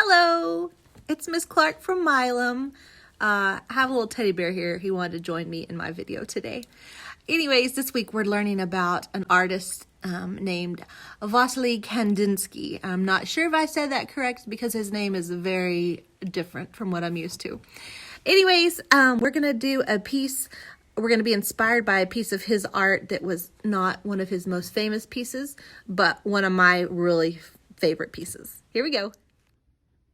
Hello, it's Miss Clark from Milam. I have a little teddy bear here. He wanted to join me in my video today. Anyways, this week we're learning about an artist named Vasily Kandinsky. I'm not sure if I said that correct because his name is very different from what I'm used to. Anyways, we're going to do a piece. We're going to be inspired by a piece of his art that was not one of his most famous pieces, but one of my really favorite pieces. Here we go.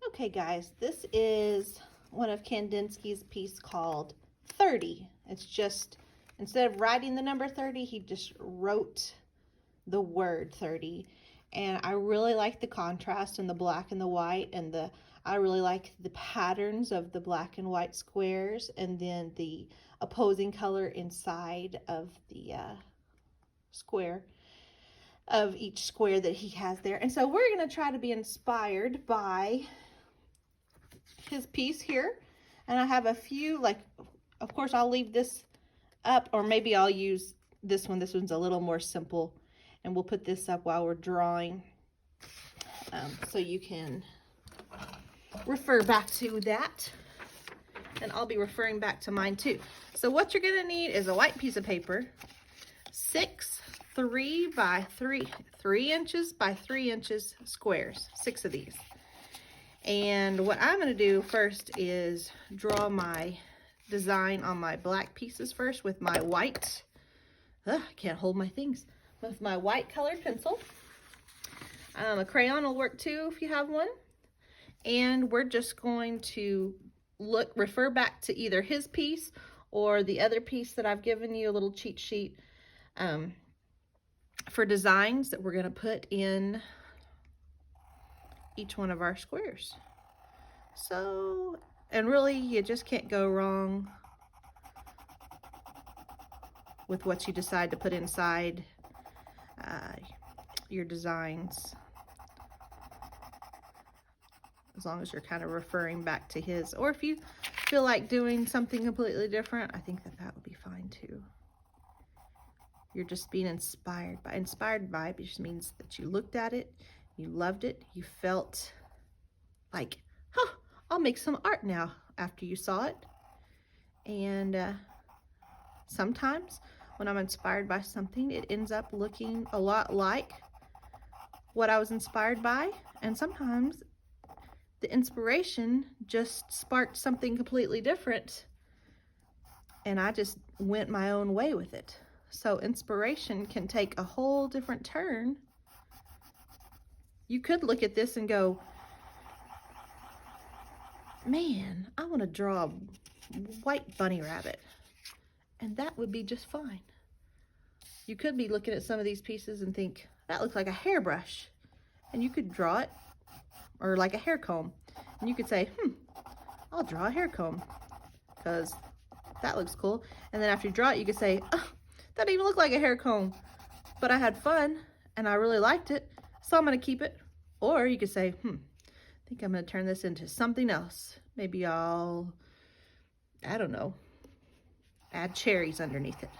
Okay, guys, this is one of Kandinsky's piece called 30. It's just, instead of writing the number 30, he just wrote the word 30. And I really like the contrast in the black and the white, and I really like the patterns of the black and white squares, and then the opposing color inside of the square, of each square that he has there. And so we're going to try to be inspired by his piece here. And I have a few, like, of course I'll leave this up, or maybe I'll use this one. This one's a little more simple, and we'll put this up while we're drawing, so you can refer back to that, and I'll be referring back to mine too. So what you're gonna need is a white piece of paper, 3 by 3 inches by 3 inches squares, 6 of these. And what I'm going to do first is draw my design on my black pieces first with my white, I can't hold my things, with my white colored pencil. A crayon will work too if you have one. And we're just going to refer back to either his piece or the other piece that I've given you, a little cheat sheet for designs that we're going to put in each one of our squares. So, and really you just can't go wrong with what you decide to put inside your designs, as long as you're kind of referring back to his. Or if you feel like doing something completely different, I think that would be fine too. You're just being inspired by it just means that you looked at it, you loved it, you felt like, I'll make some art now after you saw it. And sometimes when I'm inspired by something, it ends up looking a lot like what I was inspired by. And sometimes the inspiration just sparked something completely different, and I just went my own way with it. So inspiration can take a whole different turn. You could look at this and go, man, I want to draw a white bunny rabbit. And that would be just fine. You could be looking at some of these pieces and think, that looks like a hairbrush. And you could draw it, or like a hair comb. And you could say, I'll draw a hair comb, because that looks cool. And then after you draw it, you could say, oh, that didn't even look like a hair comb, but I had fun and I really liked it, so I'm going to keep it. Or you could say, I think I'm going to turn this into something else. Maybe I don't know, add cherries underneath it.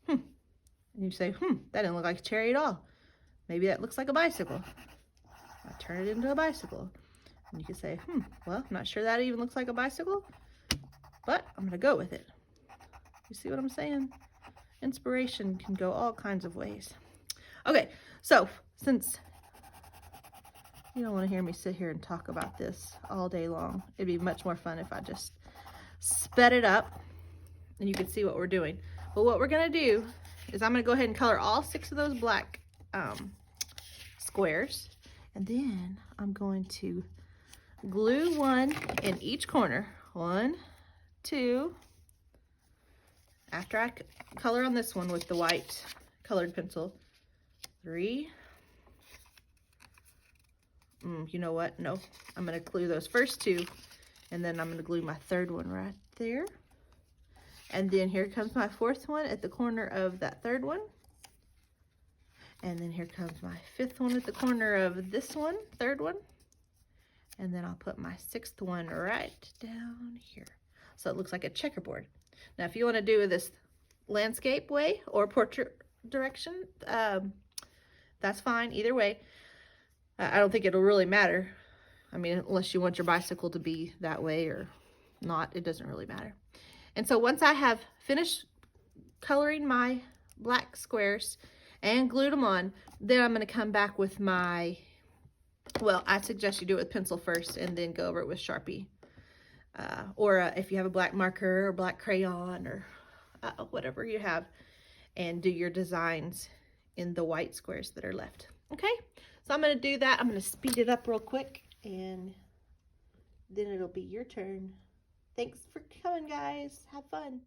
And you say, that didn't look like a cherry at all. Maybe that looks like a bicycle. I'll turn it into a bicycle. And you could say, well, I'm not sure that even looks like a bicycle, but I'm going to go with it. You see what I'm saying? Inspiration can go all kinds of ways. Okay, so since you don't want to hear me sit here and talk about this all day long, it'd be much more fun if I just sped it up and you can see what we're doing. But what we're going to do is I'm going to go ahead and color all 6 of those black squares, and then I'm going to glue one in each corner. 1, 2. After I color on this one with the white colored pencil, 3. You know what? No, I'm going to glue those first 2, and then I'm going to glue my 3rd one right there. And then here comes my 4th one at the corner of that 3rd one. And then here comes my 5th one at the corner of this one, 3rd one. And then I'll put my 6th one right down here. So it looks like a checkerboard. Now, if you want to do this landscape way or portrait direction, that's fine either way. I don't think it'll really matter. I mean, unless you want your bicycle to be that way or not, it doesn't really matter. And so once I have finished coloring my black squares and glued them on, then I'm going to come back with my, well, I suggest you do it with pencil first and then go over it with Sharpie. Or if you have a black marker or black crayon or whatever you have, and do your designs in the white squares that are left. Okay, so I'm going to do that. I'm going to speed it up real quick, and then it'll be your turn. Thanks for coming, guys. Have fun.